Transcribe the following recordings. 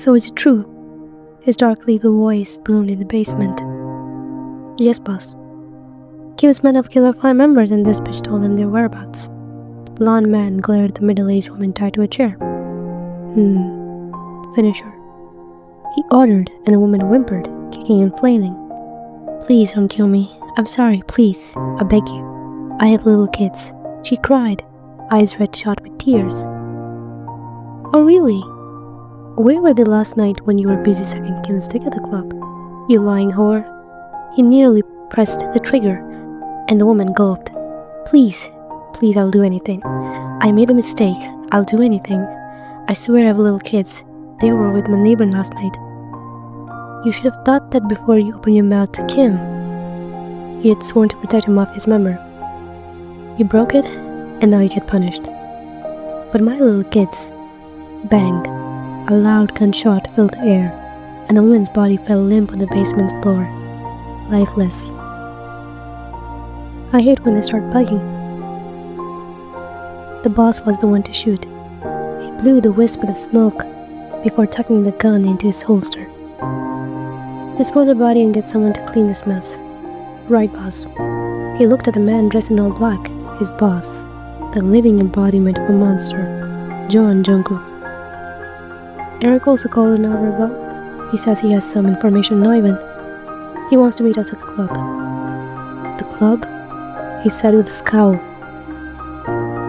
So is it true? His dark legal voice boomed in the basement. Yes, boss. Kim's men have killed 5 members and this bitch told them their whereabouts. The blonde man glared at the middle-aged woman tied to a chair. Finish her. He ordered, and the woman whimpered, kicking and flailing. Please don't kill me. I'm sorry, please. I beg you. I have little kids. She cried, eyes red-shot with tears. Oh really? Where were they last night when you were busy sucking Kim's dick at the club? You lying whore. He nearly pressed the trigger, and the woman gulped. Please, please, I'll do anything. I made a mistake. I'll do anything. I swear I have little kids. They were with my neighbor last night. You should have thought that before you opened your mouth to Kim. He had sworn to protect a mafia's member. You broke it, and now you get punished. But my little kids... Bang. A loud gunshot filled the air, and the woman's body fell limp on the basement's floor. Lifeless. I hate when they start bugging. The boss was the one to shoot. He blew the wisp of the smoke before tucking the gun into his holster. Dispose the body and get someone to clean this mess. Right, boss. He looked at the man dressed in all black, his boss, the living embodiment of a monster, John Jungkook. Eric also called an hour ago. He says he has some information on Ivan. He wants to meet us at the club. The club? He said with a scowl.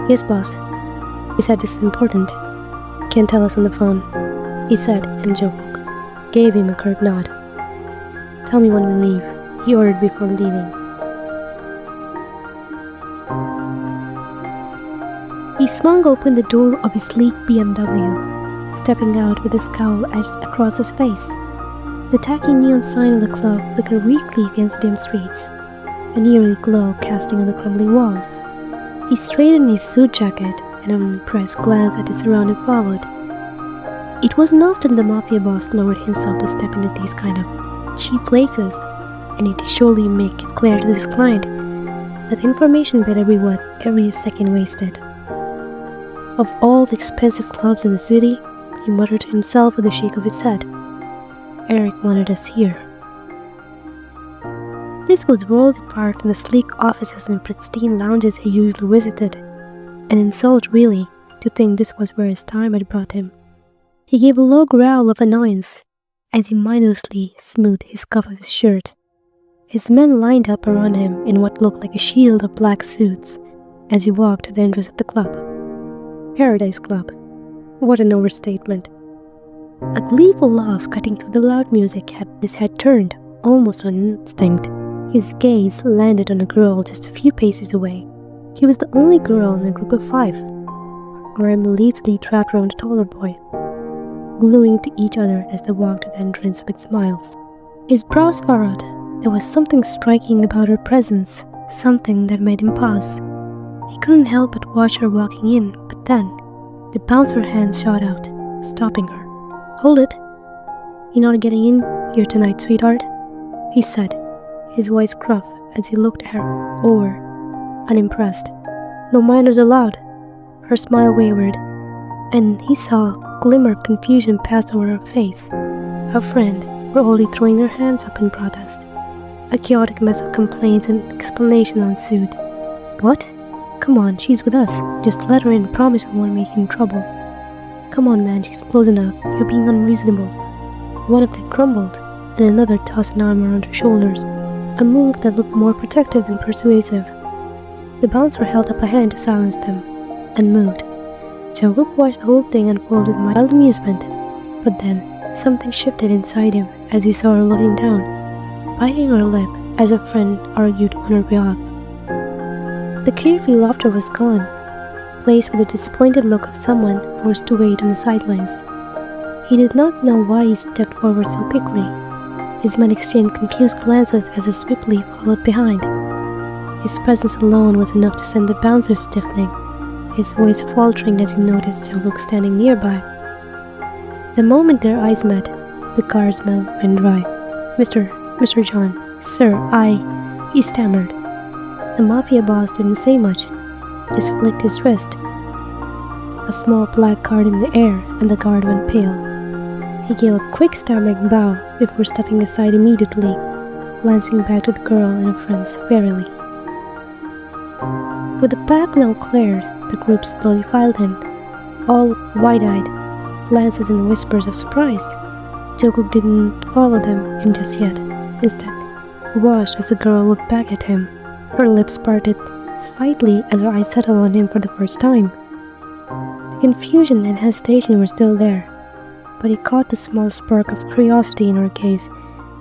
Yes, boss. He said this is important. Can't tell us on the phone. He said, and Jungkook gave him a curt nod. Tell me when we leave, he ordered before leaving. He swung open the door of his sleek BMW, stepping out with a scowl etched across his face. The tacky neon sign of the club flickered weakly against the dim streets, an eerie glow casting on the crumbling walls. He straightened his suit jacket and an unimpressed glance at his surrounding followed. It wasn't often the mafia boss lowered himself to step into these kind of cheap places, and he'd surely make it clear to his client that information better be worth every second wasted. Of all the expensive clubs in the city, he muttered to himself with a shake of his head, Eric wanted us here. This was worlds apart from the sleek offices and pristine lounges he usually visited. An insult, really, to think this was where his time had brought him. He gave a low growl of annoyance as he mindlessly smoothed his cuff of his shirt. His men lined up around him in what looked like a shield of black suits as he walked to the entrance of the club. Paradise Club. What an overstatement. A gleeful laugh cutting through the loud music had his head turned, almost on instinct. His gaze landed on a girl just a few paces away. She was the only girl in a group of 5, Graham lazily trapped around a taller boy, gluing to each other as they walked to the entrance with smiles. His brows furrowed. There was something striking about her presence, something that made him pause. He couldn't help but watch her walking in, but then the bouncer hand shot out, stopping her. Hold it. You're not getting in here tonight, sweetheart, he said, his voice gruff as he looked at her over, unimpressed. No minors allowed. Her smile wavered, and he saw a glimmer of confusion pass over her face. Her friend were only throwing their hands up in protest. A chaotic mess of complaints and explanations ensued. What? Come on, she's with us. Just let her in. Promise we won't make you in trouble. Come on, man, she's close enough. You're being unreasonable. One of them grumbled, and another tossed an arm around her shoulders, a move that looked more protective than persuasive. The bouncer held up a hand to silence them, and moved. Jungkook watched the whole thing unfold with mild amusement, but then something shifted inside him as he saw her looking down, biting her lip as her friend argued on her behalf. The carefree laughter was gone, replaced with a disappointed look of someone forced to wait on the sidelines. He did not know why he stepped forward so quickly. His men exchanged confused glances as he swiftly followed behind. His presence alone was enough to send the bouncer stiffening, his voice faltering as he noticed Jungkook standing nearby. The moment their eyes met, the guardsman went dry. Mr. John, sir, he stammered. The mafia boss didn't say much, just flicked his wrist. A small black card in the air, and the guard went pale. He gave a quick stammering bow before stepping aside immediately, glancing back to the girl and her friends warily. With the path now cleared, the group slowly filed in, all wide-eyed, glances and whispers of surprise. Jungkook didn't follow them in just yet. Instead, he watched as the girl looked back at him. Her lips parted slightly as her eyes settled on him for the first time. The confusion and hesitation were still there, but he caught the small spark of curiosity in her gaze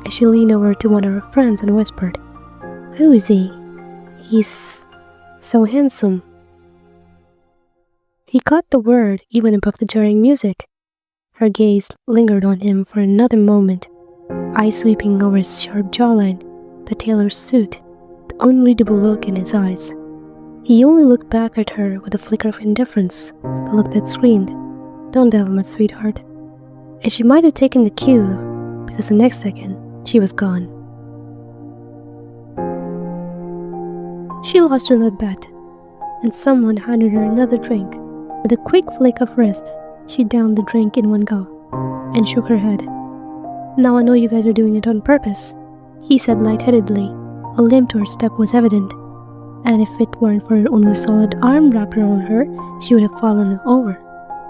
as she leaned over to one of her friends and whispered, "Who is he? He's so handsome." He caught the word even above the jarring music. Her gaze lingered on him for another moment, eyes sweeping over his sharp jawline, the tailor's suit, the unreadable look in his eyes. He only looked back at her with a flicker of indifference, the look that screamed, "Don't delve much, sweetheart." And she might have taken the cue, because the next second, she was gone. She lost her little bet, and someone handed her another drink. With a quick flick of wrist, she downed the drink in one go, and shook her head. "Now I know you guys are doing it on purpose," he said lightheadedly. A limp to her step was evident, and if it weren't for Unwoo's solid arm wrapped around her, she would have fallen over.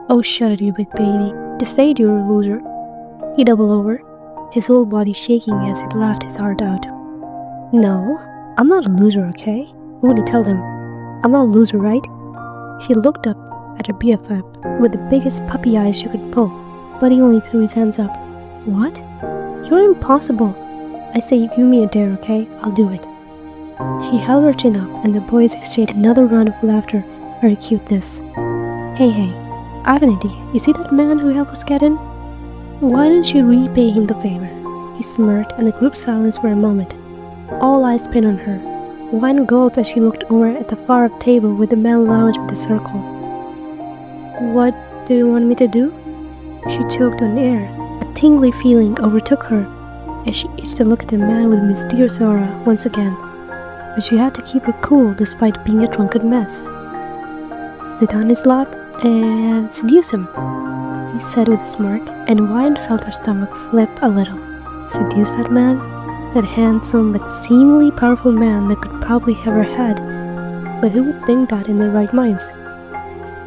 "Oh, shut it, you big baby. Just say it, you're a loser." He doubled over, his whole body shaking as he laughed his heart out. "No, I'm not a loser, okay? What would he tell them? I'm not a loser, right?" She looked up at her BFF with the biggest puppy eyes she could pull, but he only threw his hands up. "What? You're impossible. I say you give me a dare, okay? I'll do it." She held her chin up and the boys exchanged another round of laughter at her cuteness. Hey, I have an idea. You see that man who helped us get in? Why don't you repay him the favor?" He smirked and the group silenced for a moment. All eyes pinned on her. Wine gulped as she looked over at the far-up table with the men lounged with the circle. "What do you want me to do?" She choked on air. A tingly feeling overtook her as she itched to look at the man with mysterious aura once again. But she had to keep her cool despite being a drunken mess. "Sit on his lap and seduce him," he said with a smirk, and Wine felt her stomach flip a little. Seduce that man? That handsome but seemingly powerful man that could probably have her head. But who would think that in their right minds?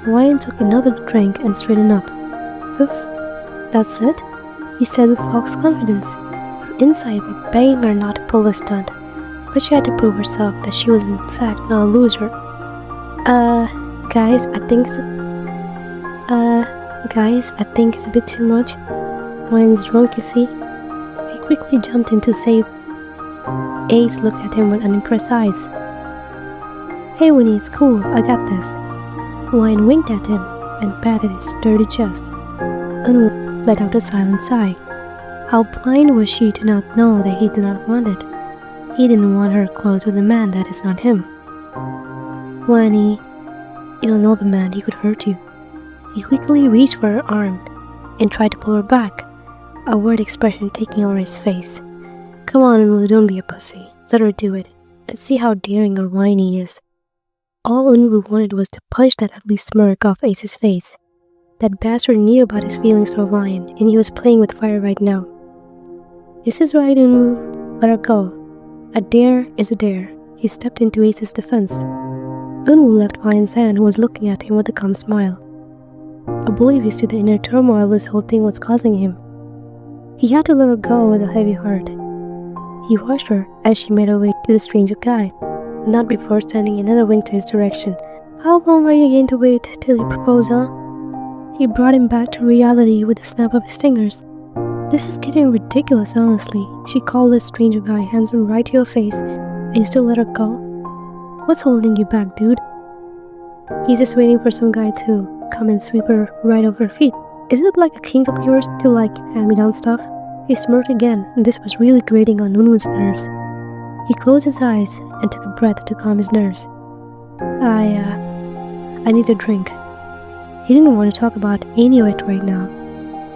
Wine took another drink and straightened up. "Oof, that's it?" he said with false confidence. Her inside were begging her not to pull the stunt, but she had to prove herself that she was in fact not a loser. Guys, I think it's a bit too much. Wine's drunk, you see." He quickly jumped in to save. Ace looked at him with unimpressed eyes. "Hey Winnie, it's cool, I got this." Wine winked at him and patted his sturdy chest. Unwoo let out a silent sigh. How blind was she to not know that he did not want it? He didn't want her close with a man that is not him. "Winnie, you don't know the man, he could hurt you." He quickly reached for her arm and tried to pull her back, a worried expression taking over his face. "Come on, Unwoo, don't be a pussy. Let her do it. Let's see how daring or whiny he is." All Unwoo wanted was to punch that ugly smirk off Ace's face. That bastard knew about his feelings for Wine, and he was playing with fire right now. "This is right, Unwoo. Let her go. A dare is a dare." He stepped into Ace's defense. Unwoo left Wine's hand, who was looking at him with a calm smile, oblivious to the inner turmoil this whole thing was causing him. He had to let her go with a heavy heart. He watched her as she made her way to the stranger guy, not before sending another wink to his direction. "How long are you going to wait till you propose, huh?" He brought him back to reality with a snap of his fingers. "This is getting ridiculous, honestly." She called the stranger guy handsome right to your face, and you still let her go? What's holding you back, dude? He's just waiting for some guy to come and sweep her right over her feet. Isn't it like a kink of yours to hand-me-down stuff? He smirked again, and this was really grating on Nunwoo's nerves. He closed his eyes and took a breath to calm his nerves. I need a drink." He didn't want to talk about any of it right now,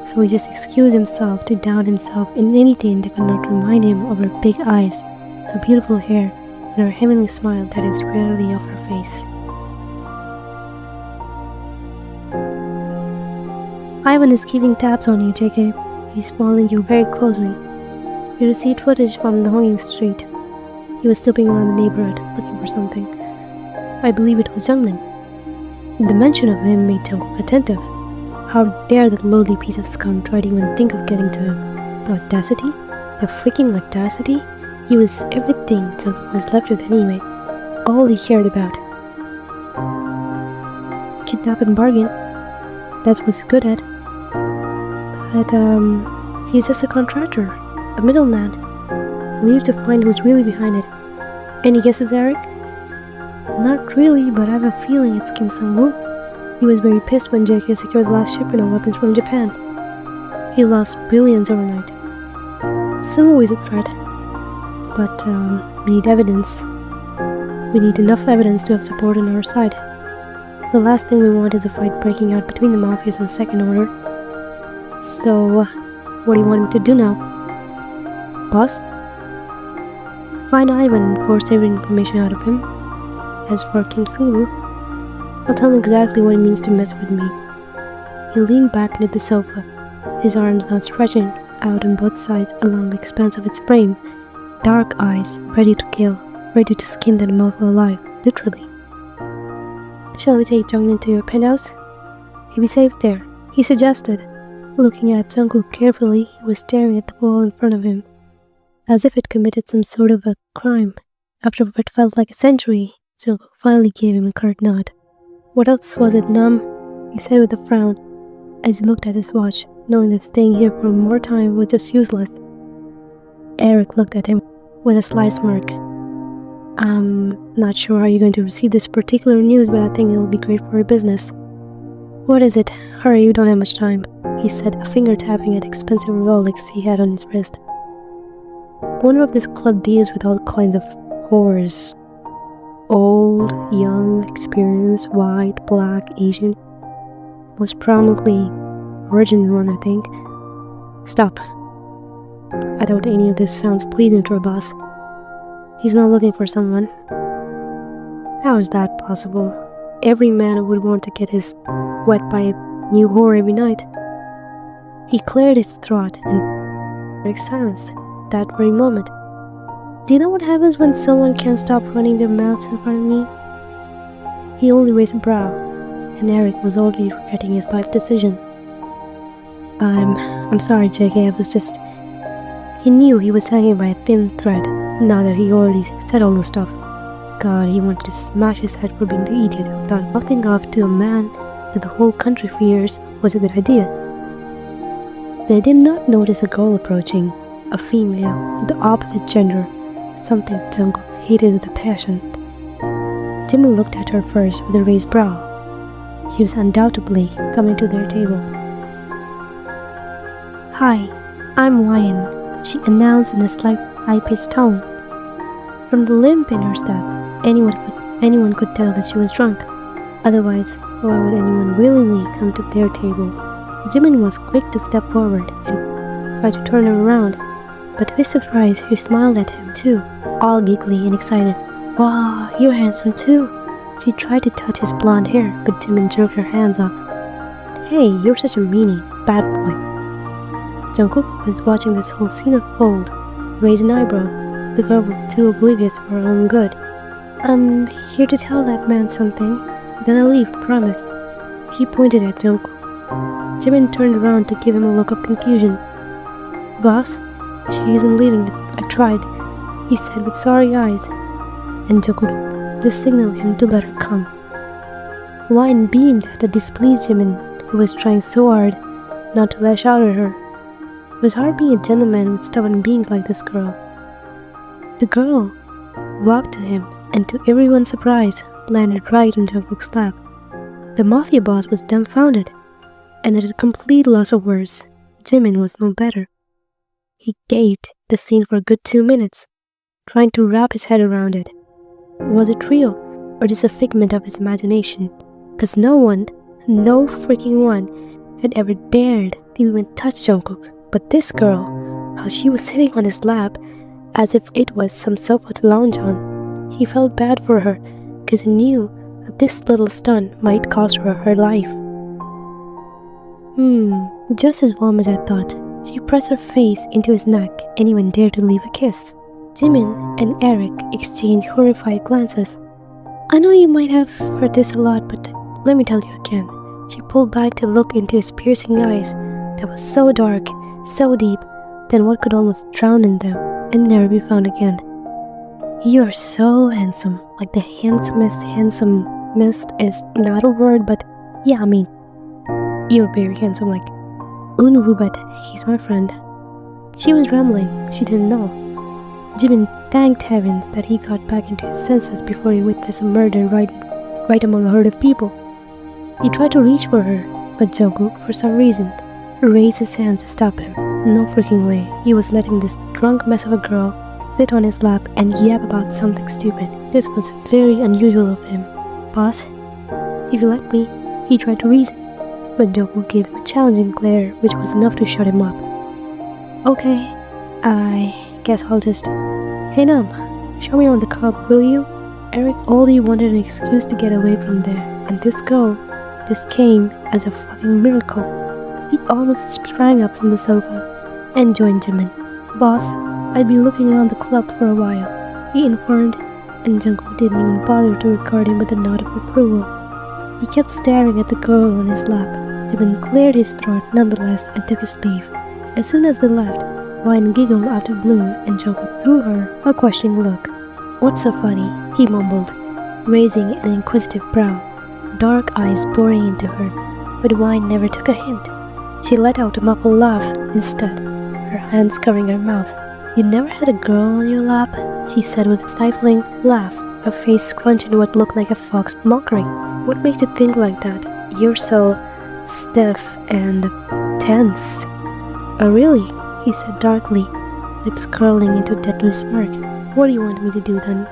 so he just excused himself to down himself in anything that could not remind him of her big eyes, her beautiful hair, and her heavenly smile that is rarely off her face. "Ivan is keeping tabs on you, JK. He's following you very closely. We received footage from the Honging Street. He was snooping around the neighborhood, looking for something. I believe it was Jungmin. The mention of him made Jungkook attentive. How dare that lowly piece of scum try to even think of getting to him? The audacity? The freaking audacity? He was everything Jungkook was left with anyway. All he cared about. Kidnap and bargain. That's what he's good at. But, he's just a contractor. A middleman. We need to find who's really behind it. Any guesses, Eric? Not really, but I have a feeling it's Kim Sang-woo. He was very pissed when JK secured the last shipment of weapons from Japan. He lost billions overnight. Sang-woo is a threat. But, we need evidence. We need enough evidence to have support on our side. The last thing we want is a fight breaking out between the mafias and the second order. So, what do you want me to do now? Boss? Find Ivan and force every information out of him. As for Kim Sang-woo, I'll tell him exactly what it means to mess with me. He leaned back into the sofa, his arms now stretching out on both sides along the expanse of its frame, dark eyes ready to kill, ready to skin that mofo alive, literally. Shall we take Jungmin to your penthouse? He'll be safe there, he suggested. Looking at Jungkook carefully, he was staring at the wall in front of him, as if it committed some sort of a crime. After what felt like a century, Jungkook finally gave him a curt nod. What else was it, Nam? He said with a frown, as he looked at his watch, knowing that staying here for more time was just useless. Eric looked at him with a sly smirk. I'm not sure how you're going to receive this particular news, but I think it'll be great for your business. What is it? Hurry, you don't have much time, he said, a finger tapping at expensive Rolex he had on his wrist. Owner of this club deals with all kinds of whores. Old, young, experienced, white, black, Asian. Most prominently virgin one, I think. Stop. I doubt any of this sounds pleasing to our boss. He's not looking for someone. How is that possible? Every man would want to get his wet by a new whore every night. He cleared his throat and break silence that very moment. Do you know what happens when someone can't stop running their mouths in front of me? He only raised a brow, and Eric was already regretting his life decision. I'm sorry, JK, I was just... He knew he was hanging by a thin thread, now that he already said all the stuff. God, he wanted to smash his head for being the idiot who thought nothing of to a man that the whole country fears was a good idea. They did not notice a girl approaching, a female of the opposite gender, something Jungkook hated with a passion. Jimin looked at her first with a raised brow. She was undoubtedly coming to their table. Hi, I'm Ryan, she announced in a slight high-pitched tone. From the limp in her step, anyone could tell that she was drunk. Otherwise, why would anyone willingly come to their table? Jimin was quick to step forward and try to turn her around, but to his surprise, she smiled at him too, all giggly and excited. Wow, you're handsome too. She tried to touch his blonde hair, but Jimin jerked her hands off. Hey, you're such a meanie, bad boy. Jungkook was watching this whole scene unfold, raised an eyebrow. The girl was too oblivious for her own good. I'm here to tell that man something. Then I'll leave, promise. She pointed at Jungkook. Jimin turned around to give him a look of confusion. Boss? She isn't leaving. I tried, he said with sorry eyes. And Jungkook just signaled him to let her come. Wine beamed at the displeased Jimin, who was trying so hard not to lash out at her. It was hard being a gentleman with stubborn beings like this girl. The girl walked to him, and to everyone's surprise, landed right on Jungkook's lap. The mafia boss was dumbfounded, and at a complete loss of words. Jimin was no better. He gaped the scene for a good 2 minutes, trying to wrap his head around it. Was it real, or just a figment of his imagination? Because no one, no freaking one, had ever dared to even touch Jungkook. But this girl, how she was sitting on his lap, as if it was some sofa to lounge on. He felt bad for her, because he knew that this little stunt might cost her her life. Just as warm as I thought. She pressed her face into his neck and even dared to leave a kiss. Jimin and Eric exchanged horrified glances. I know you might have heard this a lot, but let me tell you again. She pulled back to look into his piercing eyes that was so dark, so deep, that one could almost drown in them and never be found again. You're so handsome. Like the handsomest is not a word, but yeah, I mean, you're very handsome, like Unwu, but he's my friend. She was rambling. She didn't know. Jimin thanked heavens that he got back into his senses before he witnessed a murder right among a herd of people. He tried to reach for her, but Jungkook, for some reason, raised his hand to stop him. No freaking way. He was letting this drunk mess of a girl sit on his lap and yap about something stupid. This was very unusual of him. Boss, if you let me, he tried to reason, but Jungkook gave him a challenging glare which was enough to shut him up. Okay, I guess I'll just... Hey Nam, show me around the club, will you? Eric only wanted an excuse to get away from there, and this came as a fucking miracle. He almost sprang up from the sofa and joined Jimin. Boss, I'd be looking around the club for a while, he informed, and Jungkook didn't even bother to regard him with a nod of approval. He kept staring at the girl on his lap. Jimin cleared his throat nonetheless and took his leave. As soon as they left, Wine giggled out of blue and Jungkook threw her a questioning look. What's so funny? He mumbled, raising an inquisitive brow, dark eyes boring into her, but Wine never took a hint. She let out a muffled laugh instead, her hands covering her mouth. You never had a girl on your lap? She said with a stifling laugh, her face scrunched in what looked like a fox mockery. What makes you think like that? You're so stiff and tense. Oh really? He said darkly, lips curling into a deadly smirk. What do you want me to do then?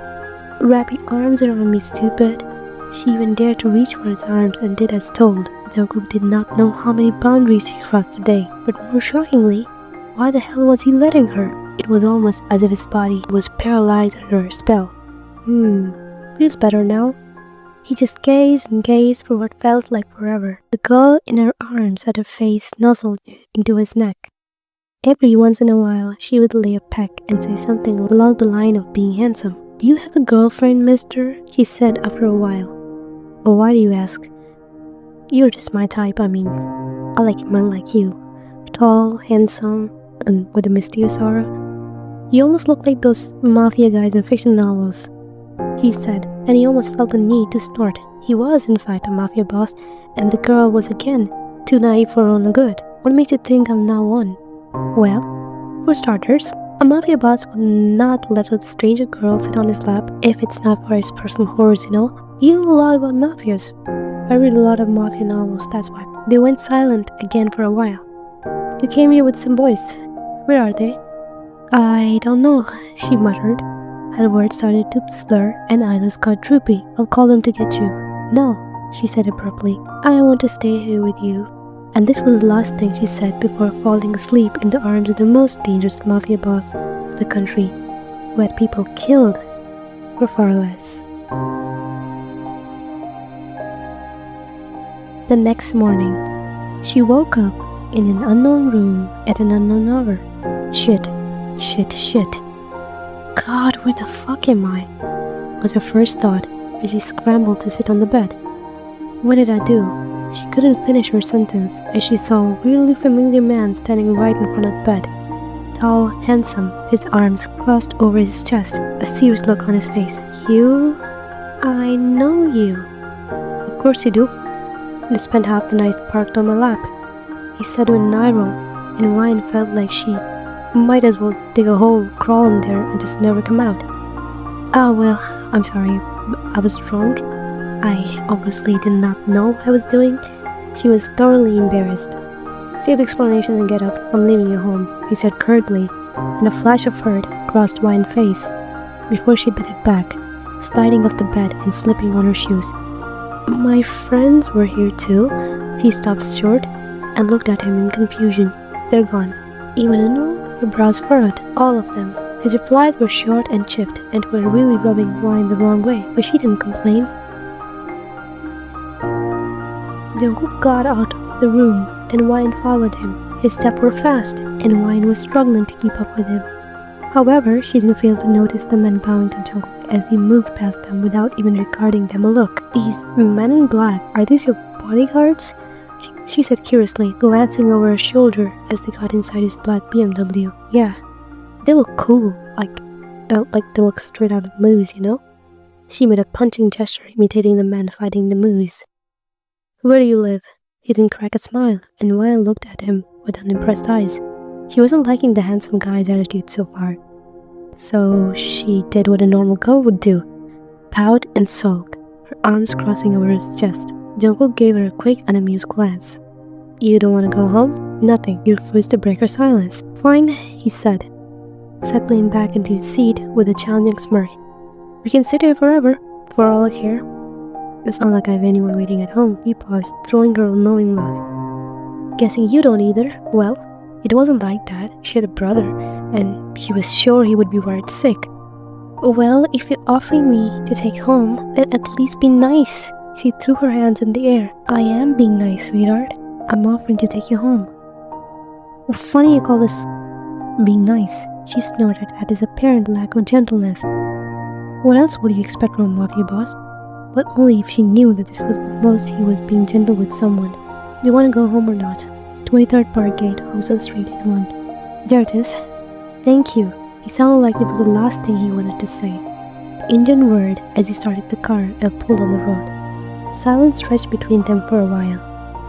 Wrap your arms around me, stupid. She even dared to reach for his arms and did as told. Jungkook did not know how many boundaries he crossed today, but more shockingly, why the hell was he letting her? It was almost as if his body was paralyzed under her spell. Feels better now. He just gazed and gazed for what felt like forever. The girl in her arms had her face nuzzled into his neck. Every once in a while, she would lay a peck and say something along the line of being handsome. Do you have a girlfriend, mister? She said after a while. Well, why do you ask? You're just my type, I mean. I like a man like you. Tall, handsome, and with a mysterious aura. You almost look like those mafia guys in fiction novels, he said, and he almost felt the need to snort. He was, in fact, a mafia boss, and the girl was again too naive for her own good. What makes you think I'm now one? Well, for starters, a mafia boss would not let a stranger girl sit on his lap if it's not for his personal horrors, you know? You know a lot about mafias. I read a lot of mafia novels, that's why. They went silent again for a while. You came here with some boys. Where are they? I don't know, she muttered. Her words started to slur and eyelids got droopy. I'll call them to get you. No, she said abruptly. I want to stay here with you. And this was the last thing she said before falling asleep in the arms of the most dangerous mafia boss of the country, who had people killed for far less. The next morning, she woke up in an unknown room at an unknown hour. Shit. God, where the fuck am I? Was her first thought as she scrambled to sit on the bed. What did I do? She couldn't finish her sentence as she saw a weirdly familiar man standing right in front of the bed. Tall, handsome, his arms crossed over his chest, a serious look on his face. You? I know you. Of course you do. You spent half the night parked on my lap, he said with an eye roll, and Ryan felt like she might as well dig a hole, crawl in there, and just never come out. Oh well, I'm sorry, I was drunk. I obviously did not know what I was doing. She was thoroughly embarrassed. Save the explanation and get up. I'm leaving you home, he said curtly, and a flash of hurt crossed Wine's face before she bedded back, sliding off the bed and slipping on her shoes. My friends were here too. He stopped short and looked at him in confusion. They're gone. Even Anu, her brows furrowed, all of them. His replies were short and chipped and were really rubbing Wine the wrong way, but she didn't complain. Jungkook got out of the room and Wine followed him. His steps were fast, and Wine was struggling to keep up with him. However, she didn't fail to notice the men bowing to Jungkook as he moved past them without even regarding them a look. "These men in black, are these your bodyguards?" She said curiously, glancing over her shoulder as they got inside his black BMW. "Yeah, they look cool, like they look straight out of movies, you know?" She made a punching gesture, imitating the men fighting the movies. "Where do you live?" He didn't crack a smile, and Wyan looked at him with unimpressed eyes. She wasn't liking the handsome guy's attitude so far. So she did what a normal girl would do, pout and sulk, her arms crossing over his chest. Jungkook gave her a quick, unamused glance. "You don't want to go home?" "Nothing. You're forced to break her silence." "Fine," he said, settling back into his seat with a challenging smirk. "We can sit here forever, for all I care." "It's not like I have anyone waiting at home." He paused, throwing her a knowing look. "Guessing you don't either." "Well, it wasn't like that. She had a brother, and she was sure he would be worried sick." "Well, if you're offering me to take home, then at least be nice." She threw her hands in the air. "I am being nice, sweetheart. I'm offering to take you home." "Well, funny you call this being nice." She snorted at his apparent lack of gentleness. What else would you expect from a mafia boss? But only if she knew that this was the most he was being gentle with someone. "Do you want to go home or not?" 23rd Park Gate, Hostel Street, it won. "There it is." "Thank you." He sounded like it was the last thing he wanted to say. The Indian word as he started the car and pulled on the road. Silence stretched between them for a while.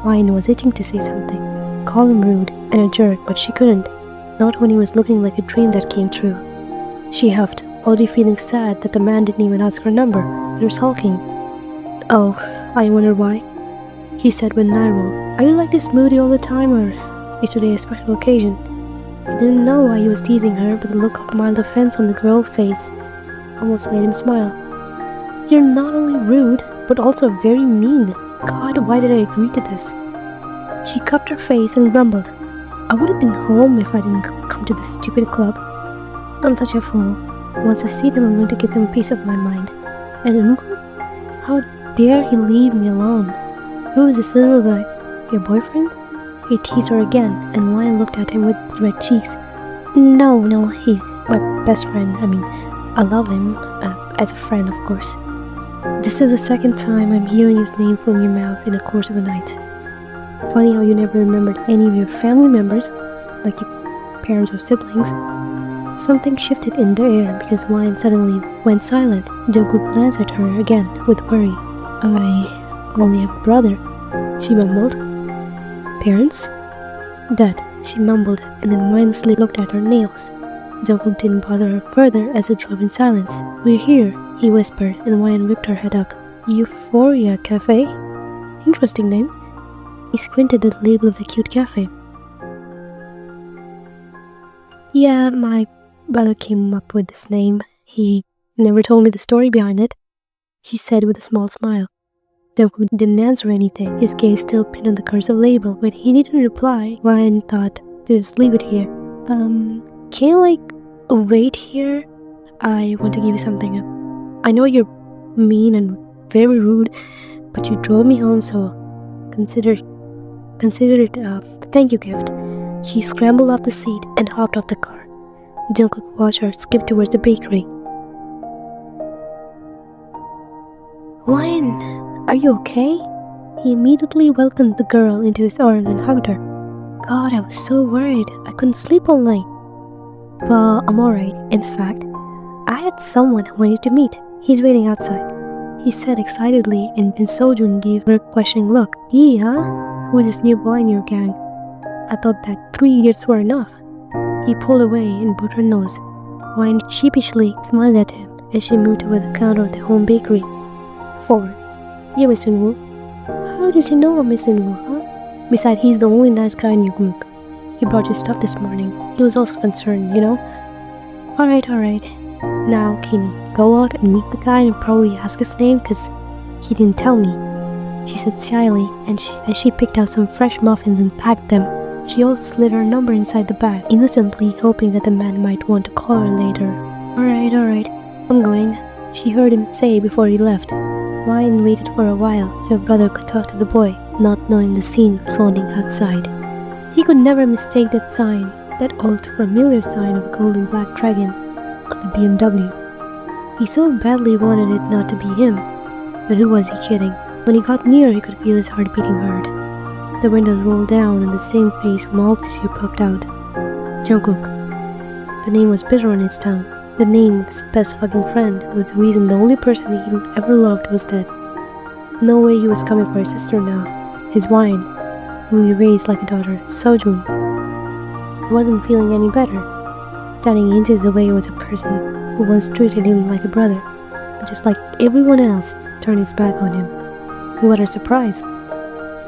Wine was itching to say something, call him rude and a jerk, but she couldn't. Not when he was looking like a dream that came true. She huffed, already feeling sad that the man didn't even ask her number and was sulking. "Oh, I wonder why," he said with an eye roll. "Are you like this moody all the time, or is today a special occasion?" He didn't know why he was teasing her, but the look of mild offense on the girl's face almost made him smile. "You're not only rude, but also very mean. God, why did I agree to this?" She cupped her face and grumbled. "I would have been home if I didn't come to this stupid club. I'm such a fool. Once I see them, I'm going to give them a piece of my mind. And how dare he leave me alone? Who is this little guy? Your boyfriend?" He teased her again, and Wyan looked at him with red cheeks. No, he's my best friend. I mean, I love him, as a friend, of course." "This is the second time I'm hearing his name from your mouth in the course of a night. Funny how you never remembered any of your family members, like your parents or siblings." Something shifted in the air because Wyan suddenly went silent. Jungkook glanced at her again with worry. "I only have a brother," she mumbled. "Parents?" "Dad," she mumbled, and then mindlessly looked at her nails. Jungkook didn't bother her further as it drove in silence. "We're here," he whispered, and Wyan whipped her head up. "Euphoria Cafe? Interesting name." He squinted at the label of the cute cafe. "Yeah, my brother came up with this name. He never told me the story behind it," she said with a small smile. Jungkook didn't answer anything, his gaze still pinned on the cursive label. When he didn't reply, Ryan thought to just leave it here. Can you wait here? I want to give you something. I know you're mean and very rude, but you drove me home, so consider it a thank you gift." She scrambled off the seat and hopped off the car. Jungkook watched her skip towards the bakery. "Wyan, are you okay?" He immediately welcomed the girl into his arms and hugged her. "God, I was so worried. I couldn't sleep all night." "Well, I'm alright. In fact, I had someone I wanted to meet. He's waiting outside," he said excitedly, and Sojun gave her a questioning look. "He, huh? Who is this new boy in your gang? I thought that 3 idiots were enough." He pulled away and bit her nose. Wyan sheepishly smiled at him as she moved toward the counter of the home bakery. Forward. "You, Mr. Wu. How did you know I'm Mr. Wu, huh? Besides, he's the only nice guy in your group. He brought you stuff this morning. He was also concerned, you know." Alright. Now, can you go out and meet the guy and probably ask his name? Because he didn't tell me," she said shyly, and as she picked out some fresh muffins and packed them. She also slid her number inside the bag, innocently hoping that the man might want to call her later. Alright, I'm going," she heard him say before he left. Ryan waited for a while so her brother could talk to the boy, not knowing the scene floating outside. He could never mistake that sign, that all too familiar sign of a golden black dragon on the BMW. He so badly wanted it not to be him, but who was he kidding? When he got near, he could feel his heart beating hard. The windows rolled down and the same face from all tissue popped out. Jungkook. The name was bitter on his tongue. The name of his best fucking friend was the reason the only person he ever loved was dead. No way he was coming for his sister now. His wine, who he raised like a daughter, Sojun. He wasn't feeling any better. Standing inches away was a person who once treated him like a brother, but just like everyone else, turned his back on him. What a surprise,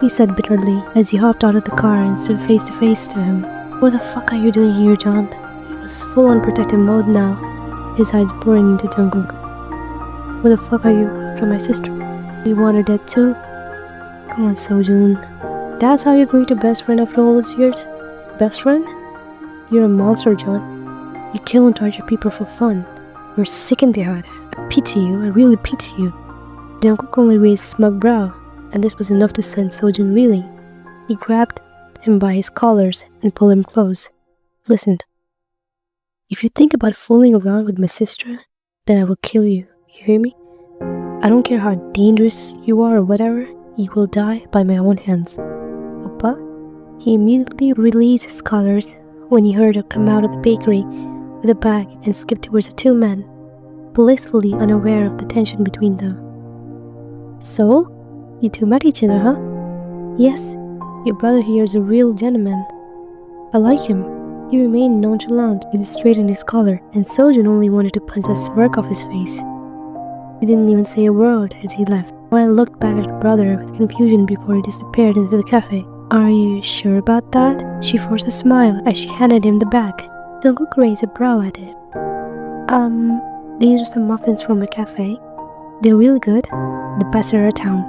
he said bitterly as he hopped out of the car and stood face to face to him. What the fuck are you doing here, John? He was full on protective mode now, his eyes boring into Jungkook. What the fuck are you after my sister? You want her dead too? Come on, Sojun. That's how you greet a best friend after all those years? Best friend? You're a monster, John. You kill and torture people for fun. You're sick in the head. I pity you. I really pity you. Jungkook only raised a smug brow, and this was enough to send Sojun reeling. He grabbed him by his collars and pulled him close. Listen. If you think about fooling around with my sister, then I will kill you. You hear me? I don't care how dangerous you are or whatever, you will die by my own hands. Oppa? He immediately released his collars when he heard her come out of the bakery with a bag and skip towards the two men, blissfully unaware of the tension between them. So? You two met each other, huh? Yes, your brother here is a real gentleman. I like him. He remained nonchalant with his straight in his collar, and Sojun only wanted to punch a smirk off his face. He didn't even say a word as he left. While I looked back at her brother with confusion before he disappeared into the cafe. Are you sure about that? She forced a smile as she handed him the bag. Jungkook raised a brow at it. These are some muffins from a cafe. They're really good. The best in our town.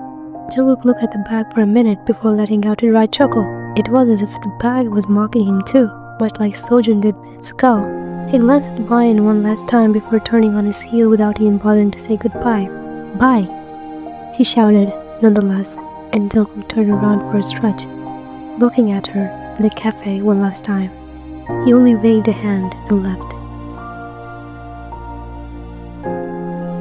Jungkook looked at the bag for a minute before letting out a wry chuckle. It was as if the bag was mocking him too, much like Sojun did minutes ago. He glanced at Ryan one last time before turning on his heel without even bothering to say goodbye. Bye, he shouted, nonetheless, and Jungkook turned around for a stretch, looking at her in the cafe one last time. He only waved a hand and left.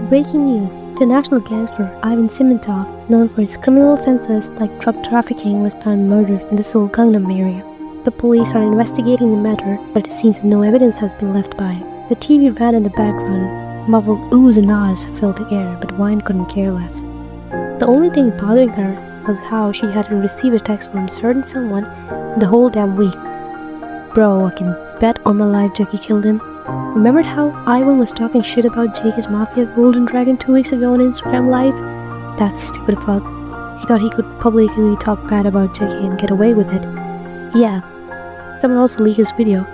Breaking news. International gangster Ivan Simintov, known for his criminal offenses like drug trafficking, was found murdered in the Seoul Gangnam area. The police are investigating the matter, but it seems that no evidence has been left by. The TV ran in the background. Muffled oohs and ahs filled the air, but Wine couldn't care less. The only thing bothering her was how she hadn't received a text from a certain someone the whole damn week. Bro, I can bet on my life Jackie killed him. Remembered how Ivan was talking shit about Jake's Mafia Golden Dragon 2 weeks ago on Instagram Live? That stupid fuck. He thought he could publicly talk bad about Jackie and get away with it. Yeah, someone also leaked his video.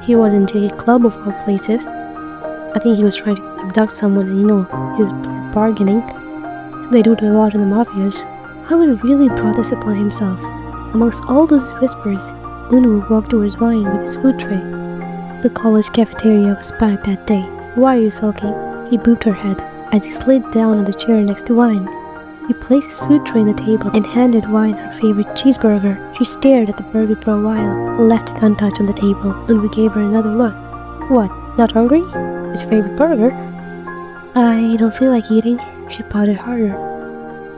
He was in Jake's club of all places. I think he was trying to abduct someone and he was bargaining. They do it a lot in the mafias. Ivan really brought this upon himself. Amongst all those whispers, Unu walked towards Wine with his food tray. The college cafeteria was packed that day. Why are you sulking? He booped her head as he slid down on the chair next to Wine. He placed his food tray on the table and handed Wine her favorite cheeseburger. She stared at the burger for a while, left it untouched on the table, and we gave her another look. What, not hungry? His favorite burger? I don't feel like eating. She pouted harder,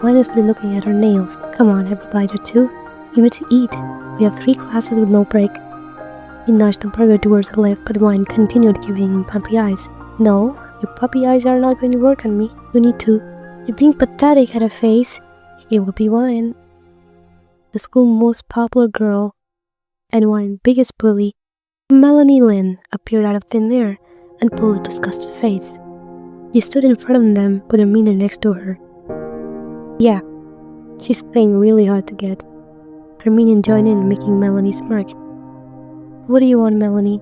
mindlessly looking at her nails. Come on, have a bite or two. You need to eat. We have 3 classes with no break. He nudged the burger towards her lip, but Wine continued giving him puppy eyes. No, your puppy eyes are not going to work on me. You need to. You're being pathetic at a face. It will be Wine. The school's most popular girl and Wine's biggest bully, Melanie Lynn, appeared out of thin air and pulled a disgusted face. She stood in front of them with Hermine next to her. Yeah, she's playing really hard to get. Hermine joined in, making Melanie smirk. What do you want, Melanie?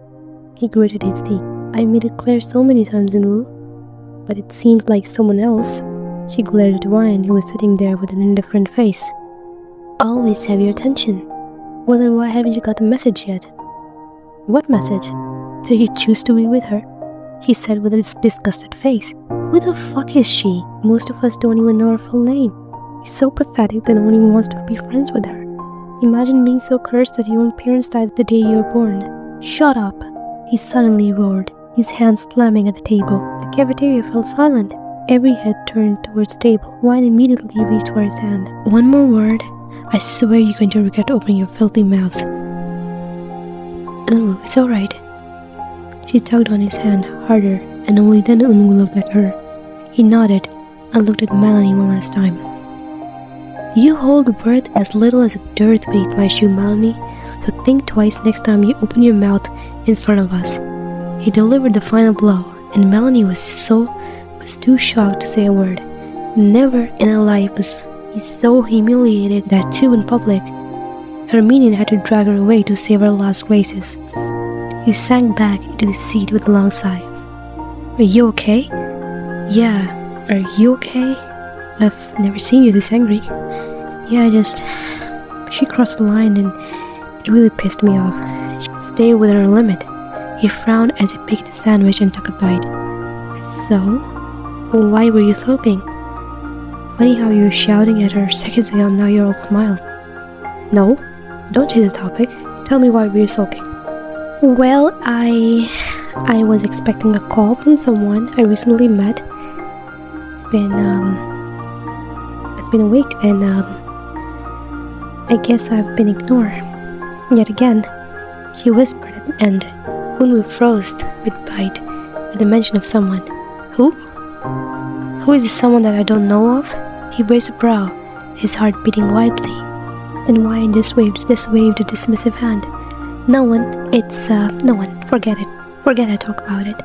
He gritted his teeth. I made it clear so many times in Wu, but it seems like someone else. She glared at Ryan, who was sitting there with an indifferent face. Always have your attention. Well, then why haven't you got the message yet? What message? Did you choose to be with her? He said with a disgusted face. Who the fuck is she? Most of us don't even know her full name. He's so pathetic that no one even wants to be friends with her. He Imagine being so cursed that your own parents died the day you were born. Shut up! He suddenly roared, his hands slamming at the table. The cafeteria fell silent. Every head turned towards the table. Wine immediately reached for his hand. One more word. I swear you're going to regret opening your filthy mouth. Unwoo, it's alright. She tugged on his hand harder, and only then Unwoo looked at her. He nodded and looked at Melanie one last time. You hold worth as little as a dirt beneath my shoe, Melanie, so think twice next time you open your mouth in front of us. He delivered the final blow, and Melanie was too shocked to say a word. Never in her life was he so humiliated, that too in public. Her minion had to drag her away to save her last graces. He sank back into the seat with a long sigh. Are you okay? Yeah, are you okay? I've never seen you this angry. Yeah, she crossed the line and it really pissed me off. She stayed within her limit. He frowned as he picked a sandwich and took a bite. So? Well, why were you sulking? Funny how you were shouting at her seconds ago and now you're all smiled. No, don't change the topic. Tell me why were you sulking? Well, I was expecting a call from someone I recently met. It's been a week and I guess I've been ignored. Yet again, she whispered and Unwoo froze with bite at the mention of someone. Who? Who is this someone that I don't know of? He raised a brow, his heart beating wildly. And Wyan just waved a dismissive hand. No one, it's no one, forget it. Forget I talk about it.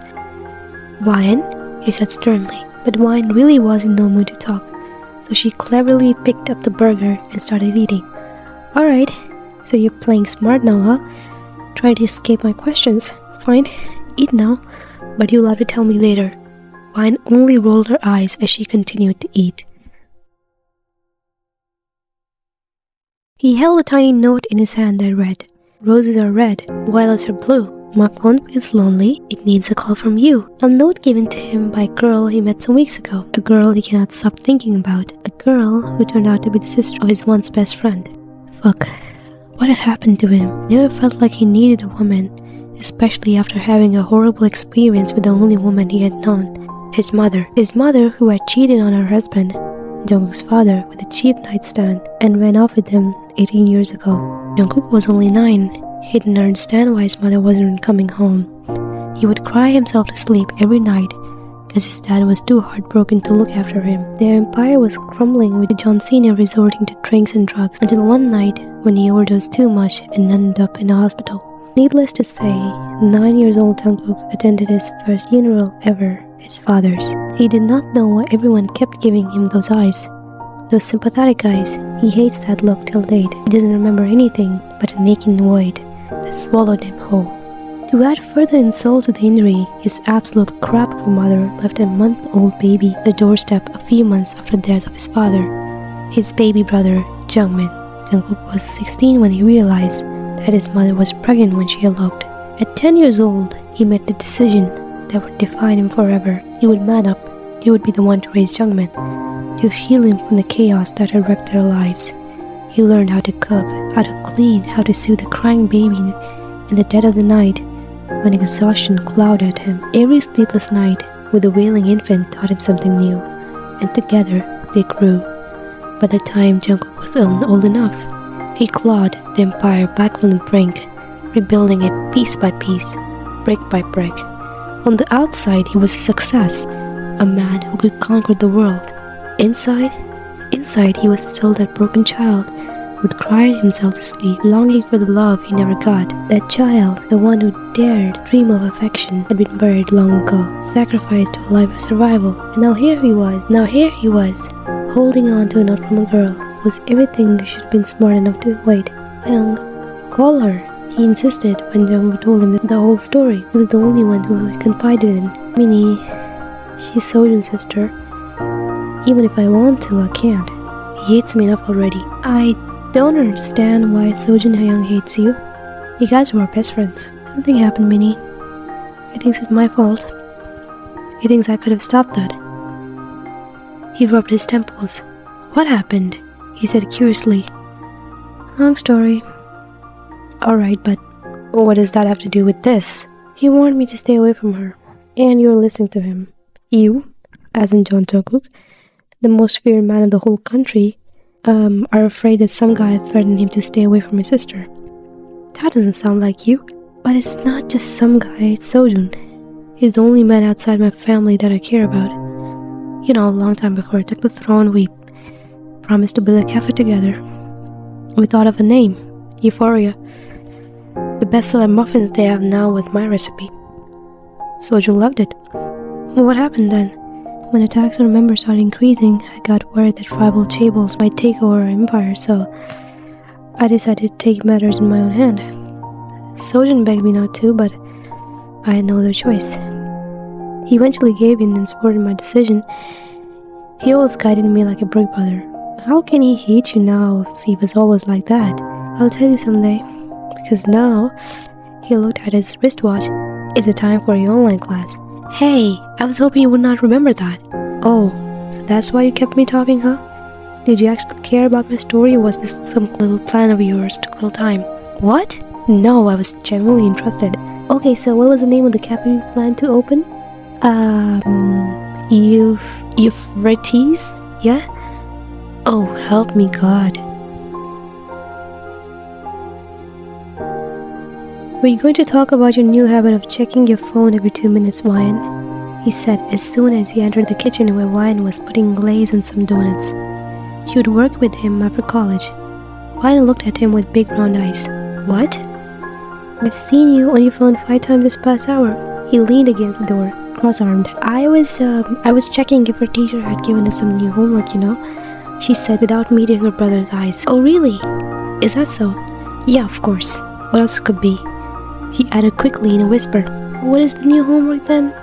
Wyan, he said sternly, but Wyan really was in no mood to talk, so she cleverly picked up the burger and started eating. Alright, so you're playing smart now, huh? Try to escape my questions. Fine, eat now, but you'll have to tell me later. Wyan only rolled her eyes as she continued to eat. He held a tiny note in his hand that read, Roses are red, violets are blue. My phone feels lonely, it needs a call from you. A note given to him by a girl he met some weeks ago. A girl he cannot stop thinking about. A girl who turned out to be the sister of his once best friend. Fuck. What had happened to him? Never felt like he needed a woman, especially after having a horrible experience with the only woman he had known. His mother. His mother who had cheated on her husband, Jungkook's father, with a cheap nightstand and ran off with him 18 years ago. Jungkook was only 9. He didn't understand why his mother wasn't coming home. He would cry himself to sleep every night because his dad was too heartbroken to look after him. Their empire was crumbling with John Cena resorting to drinks and drugs until one night when he overdosed too much and ended up in a hospital. Needless to say, 9-year-old Jungkook attended his first funeral ever, his father's. He did not know why everyone kept giving him those eyes. Those sympathetic eyes. He hates that look till date. He doesn't remember anything but an aching void that swallowed him whole. To add further insult to the injury, his absolute crap of a mother left a month-old baby at the doorstep a few months after the death of his father, his baby brother, Jungmin. Jungkook was 16 when he realized that his mother was pregnant when she eloped. At 10 years old, he made the decision that would define him forever. He would man up. He would be the one to raise Jungmin, to heal him from the chaos that had wrecked their lives. He learned how to cook, how to clean, how to soothe a crying baby in the dead of the night when exhaustion clouded him. Every sleepless night with a wailing infant taught him something new, and together they grew. By the time Jungkook was old enough, he clawed the empire back from the brink, rebuilding it piece by piece, brick by brick. On the outside, he was a success, a man who could conquer the world. Inside, he was still that broken child who would cry himself to sleep, longing for the love he never got. That child, the one who dared dream of affection, had been buried long ago, sacrificed to a life of survival. And now here he was, holding on to a note from a girl who was everything he should have been smart enough to avoid. Young, call her, he insisted when Jungkook told him the whole story. He was the only one who he confided in. Minnie, she's Sojun's sister. Even if I want to, I can't. He hates me enough already. I don't understand why Sojun Hayoung hates you. You guys were best friends. Something happened, Minnie. He thinks it's my fault. He thinks I could have stopped that. He rubbed his temples. What happened? He said curiously. Long story. Alright, but what does that have to do with this? He warned me to stay away from her. And you're listening to him. You, as in John Jungkook, the most feared man in the whole country, are afraid that some guy threatened him to stay away from his sister. That doesn't sound like you. But it's not just some guy, it's Sojun. He's the only man outside my family that I care about. You know, a long time before I took the throne, we promised to build a cafe together. We thought of a name, Euphoria. The bestseller muffins they have now was my recipe. Sojun loved it. What happened then? When attacks on members started increasing, I got worried that tribal tables might take over our empire, so I decided to take matters in my own hand. Sojun begged me not to, but I had no other choice. He eventually gave in and supported my decision. He always guided me like a big brother. How can he hate you now if he was always like that? I'll tell you someday. Because now, he looked at his wristwatch. It's a time for your online class. Hey, I was hoping you would not remember that. Oh, so that's why you kept me talking, huh? Did you actually care about my story, or was this some little plan of yours to kill time? What? No, I was genuinely interested. Okay, so what was the name of the cafe you planned to open? Euphrates? Yeah? Oh, help me God. Were you going to talk about your new habit of checking your phone every 2 minutes, Ryan? He said as soon as he entered the kitchen where Ryan was putting glaze on some donuts. She would work with him after college. Ryan looked at him with big round eyes. What? I've seen you on your phone 5 times this past hour. He leaned against the door, cross-armed. I was checking if her teacher had given us some new homework, you know, she said without meeting her brother's eyes. Oh really? Is that so? Yeah, of course. What else could be? He added quickly in a whisper. What is the new homework then?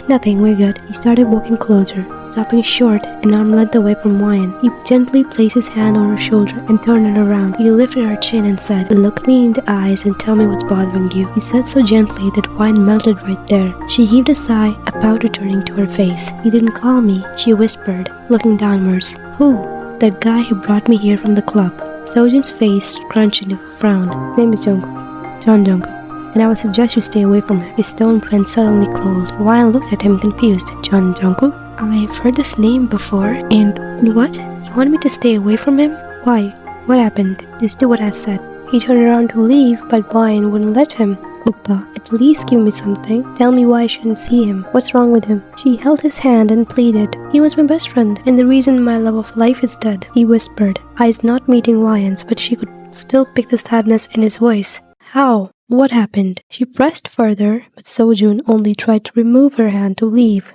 Nothing, we're good. He started walking closer, stopping short, an arm length away from Ryan. He gently placed his hand on her shoulder and turned it around. He lifted her chin and said, look me in the eyes and tell me what's bothering you. He said so gently that Ryan melted right there. She heaved a sigh, a pout returning to her face. He didn't call me, she whispered, looking downwards. Who? That guy who brought me here from the club. Sojun's face scrunched into a frown. His name is Jungkook. John Jungkook. And I would suggest you stay away from him. His stone print suddenly closed. Ryan looked at him confused. John Jungkook? I've heard this name before. And what? You want me to stay away from him? Why? What happened? Just do what I said. He turned around to leave, but Ryan wouldn't let him. Oppa, at least give me something. Tell me why I shouldn't see him. What's wrong with him? She held his hand and pleaded. He was my best friend, and the reason my love of life is dead. He whispered, eyes not meeting Ryan's, but she could still pick the sadness in his voice. How? What happened? She pressed further, but Sojun only tried to remove her hand to leave.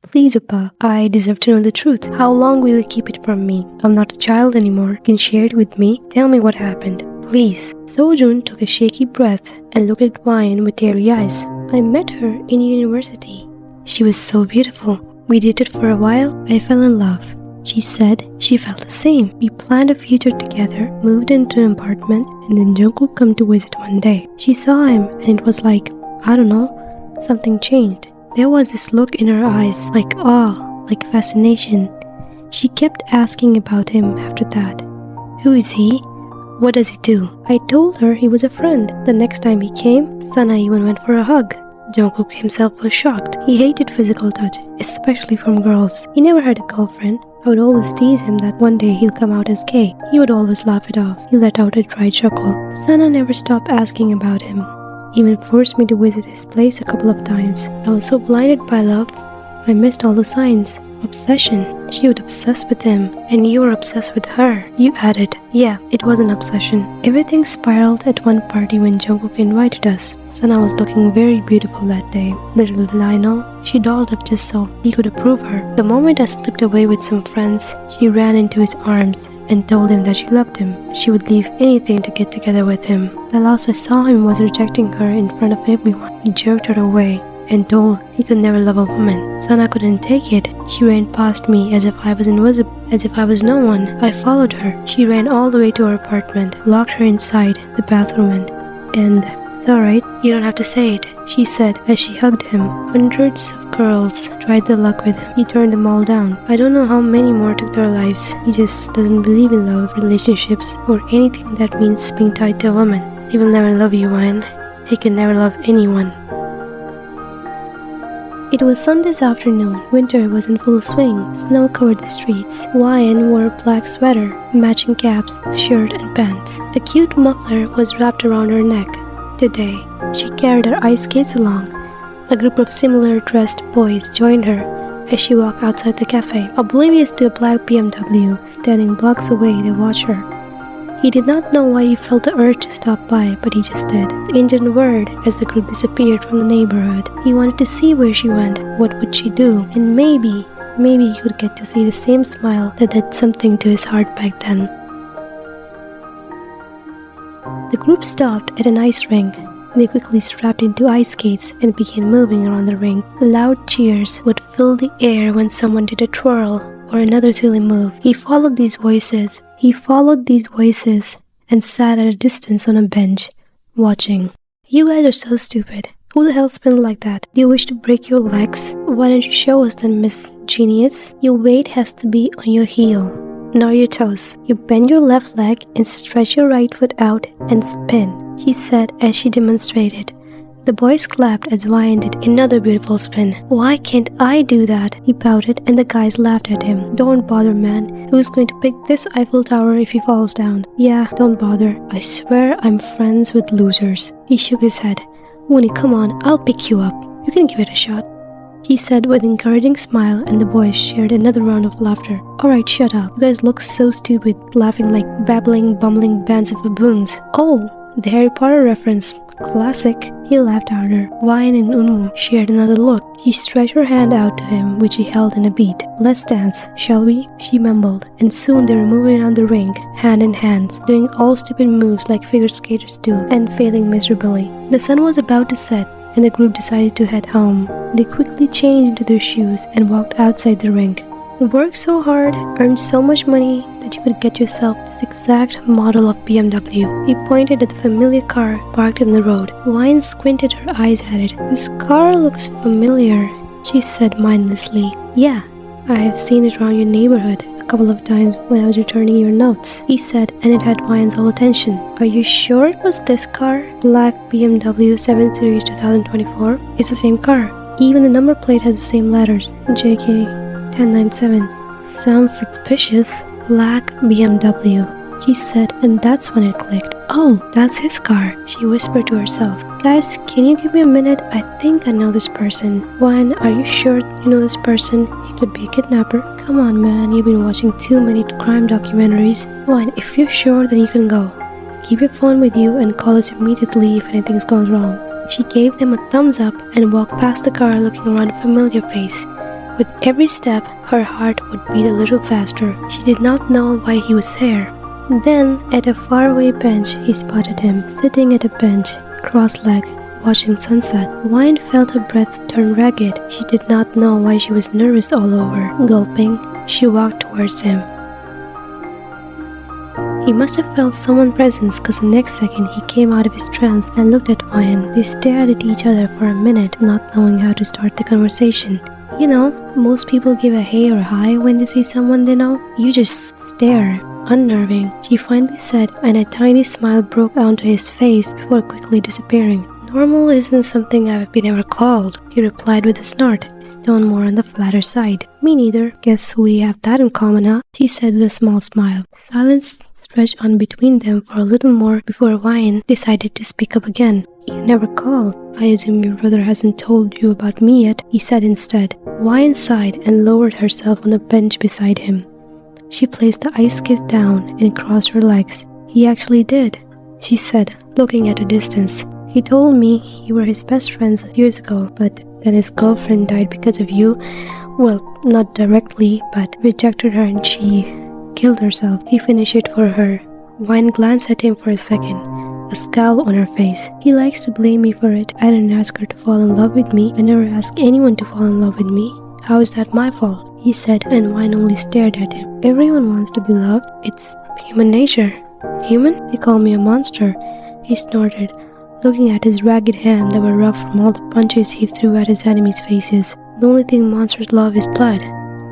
Please, Oppa, I deserve to know the truth. How long will you keep it from me? I'm not a child anymore. You can share it with me. Tell me what happened. Please. Sojun took a shaky breath and looked at Ryan with teary eyes. I met her in university. She was so beautiful. We dated for a while. I fell in love. She said she felt the same. We planned a future together, moved into an apartment, and then Jungkook came to visit one day. She saw him and it was like, I don't know, something changed. There was this look in her eyes, like awe, like fascination. She kept asking about him after that. Who is he? What does he do? I told her he was a friend. The next time he came, Sana even went for a hug. Jungkook himself was shocked. He hated physical touch, especially from girls. He never had a girlfriend. I would always tease him that one day he'll come out as gay. He would always laugh it off. He let out a dry chuckle. Sana never stopped asking about him. Even forced me to visit his place a couple of times. I was so blinded by love, I missed all the signs. Obsession. She would obsess with him, and you were obsessed with her. You added. Yeah, it was an obsession. Everything spiraled at one party when Jungkook invited us. Sana was looking very beautiful that day. Little did I know, she dolled up just so he could approve her. The moment I slipped away with some friends, she ran into his arms and told him that she loved him. She would leave anything to get together with him. The last I saw him was rejecting her in front of everyone. He jerked her away and told he could never love a woman. Sana couldn't take it. She ran past me as if I was invisible, as if I was no one. I followed her. She ran all the way to her apartment, locked her inside the bathroom and it's alright, you don't have to say it, she said as she hugged him. Hundreds of girls tried their luck with him. He turned them all down. I don't know how many more took their lives. He just doesn't believe in love, relationships, or anything that means being tied to a woman. He will never love you, Ryan. He can never love anyone. It was Sunday's afternoon. Winter was in full swing. Snow covered the streets. Ryan wore a black sweater, matching caps, shirt, and pants. A cute muffler was wrapped around her neck. Today, she carried her ice skates along. A group of similar dressed boys joined her as she walked outside the cafe. Oblivious to a black BMW standing blocks away, they watched her. He did not know why he felt the urge to stop by, but he just did. The engine whirred as the group disappeared from the neighborhood. He wanted to see where she went, what would she do, and maybe he could get to see the same smile that did something to his heart back then. The group stopped at an ice rink. They quickly strapped into ice skates and began moving around the rink. Loud cheers would fill the air when someone did a twirl or another silly move. He followed these voices and sat at a distance on a bench, watching. You guys are so stupid. Who the hell spins like that? Do you wish to break your legs? Why don't you show us then, Miss Genius? Your weight has to be on your heel, not your toes. You bend your left leg and stretch your right foot out and spin, she said as she demonstrated. The boys clapped as Ryan did another beautiful spin. Why can't I do that? He pouted and the guys laughed at him. Don't bother, man. Who's going to pick this Eiffel Tower if he falls down? Yeah, don't bother. I swear I'm friends with losers. He shook his head. Woonie, come on, I'll pick you up. You can give it a shot, he said with an encouraging smile, and the boys shared another round of laughter. Alright, shut up. You guys look so stupid, laughing like babbling, bumbling bands of baboons. Oh, the Harry Potter reference. Classic. He laughed harder. Ryan and Unu shared another look. She stretched her hand out to him, which he held in a beat. Let's dance, shall we? She mumbled, and soon they were moving around the rink, hand in hand, doing all stupid moves like figure skaters do, and failing miserably. The sun was about to set, and the group decided to head home. They quickly changed into their shoes and walked outside the rink. Work so hard, earn so much money that you could get yourself this exact model of BMW. He pointed at the familiar car parked in the road. Ryan squinted her eyes at it. This car looks familiar, she said mindlessly. Yeah, I have seen it around your neighborhood a couple of times when I was returning your notes, he said, and it had Ryan's all attention. Are you sure it was this car? Black BMW 7 Series 2024? It's the same car. Even the number plate has the same letters, JK 1097. Sounds suspicious. Black BMW, she said, and that's when it clicked. Oh, that's his car, she whispered to herself. Guys, can you give me a minute? I think I know this person. Ryan, are you sure you know this person? He could be a kidnapper. Come on, man, you've been watching too many crime documentaries. Ryan, if you're sure, then you can go. Keep your phone with you and call us immediately if anything's gone wrong. She gave them a thumbs up and walked past the car looking around a familiar face. With every step, her heart would beat a little faster. She did not know why he was there. Then, at a faraway bench, he spotted him, sitting at a bench, cross-legged, watching sunset. Ryan felt her breath turn ragged. She did not know why she was nervous all over. Gulping, she walked towards him. He must have felt someone's presence because the next second he came out of his trance and looked at Ryan. They stared at each other for a minute, not knowing how to start the conversation. You know, most people give a hey or a hi when they see someone they know. You just stare. Unnerving, she finally said, and a tiny smile broke onto his face before quickly disappearing. Normal isn't something I've been ever called, he replied with a snort, his tone more on the flatter side. Me neither. Guess we have that in common, huh? She said with a small smile. Silence stretched on between them for a little more before Ryan decided to speak up again. You never called. I assume your brother hasn't told you about me yet, he said instead. Ryan sighed and lowered herself on the bench beside him. She placed the ice skate down and crossed her legs. He actually did, she said, looking at a distance. He told me you were his best friends years ago, but then his girlfriend died because of you. Well, not directly, but rejected her and she killed herself. He finished it for her. Ryan glanced at him for a second, a scowl on her face. He likes to blame me for it. I didn't ask her to fall in love with me. I never asked anyone to fall in love with me. How is that my fault? He said, and Ryan only stared at him. Everyone wants to be loved. It's human nature. Human? He called me a monster. He snorted, looking at his ragged hands that were rough from all the punches he threw at his enemies' faces. The only thing monsters love is blood.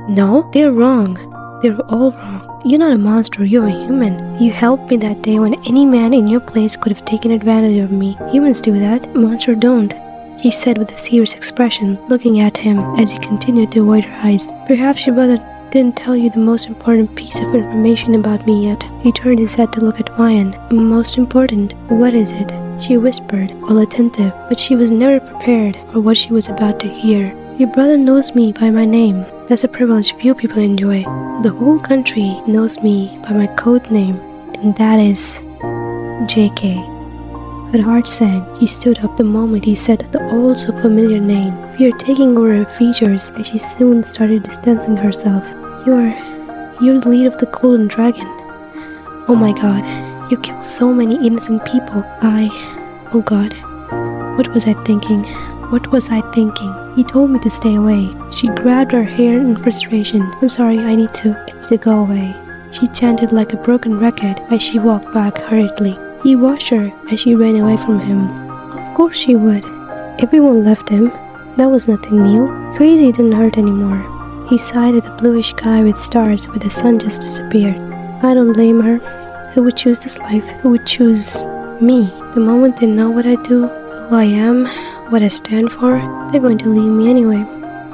No, they're wrong. They're all wrong. You're not a monster, you're a human. You helped me that day when any man in your place could have taken advantage of me. Humans do that, monsters don't, she said with a serious expression, looking at him as he continued to avoid her eyes. Perhaps your brother didn't tell you the most important piece of information about me yet. He turned his head to look at Mayan. Most important? What is it? She whispered, all attentive, but she was never prepared for what she was about to hear. Your brother knows me by my name. That's a privilege few people enjoy. The whole country knows me by my code name, and that is JK. Her heart sank. She stood up the moment he said the all-so-familiar name, fear taking over her features as she soon started distancing herself. You're the leader of the Golden Dragon. Oh my god, you killed so many innocent people. Oh god, what was I thinking? What was I thinking? He told me to stay away. She grabbed her hair in frustration. I'm sorry, I need to go away. She chanted like a broken record as she walked back hurriedly. He watched her as she ran away from him. Of course she would. Everyone left him. That was nothing new. Crazy didn't hurt anymore. He sighed at the bluish sky with stars where the sun just disappeared. I don't blame her. Who would choose this life? Who would choose me? The moment they know what I do, who I am, what I stand for, they're going to leave me anyway.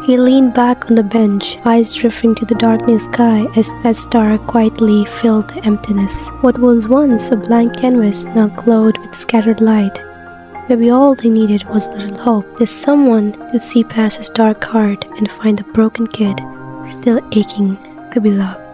He leaned back on the bench, eyes drifting to the darkening sky as star quietly filled the emptiness. What was once a blank canvas now glowed with scattered light. Maybe all they needed was a little hope, just someone to see past his dark heart and find the broken kid still aching to be loved.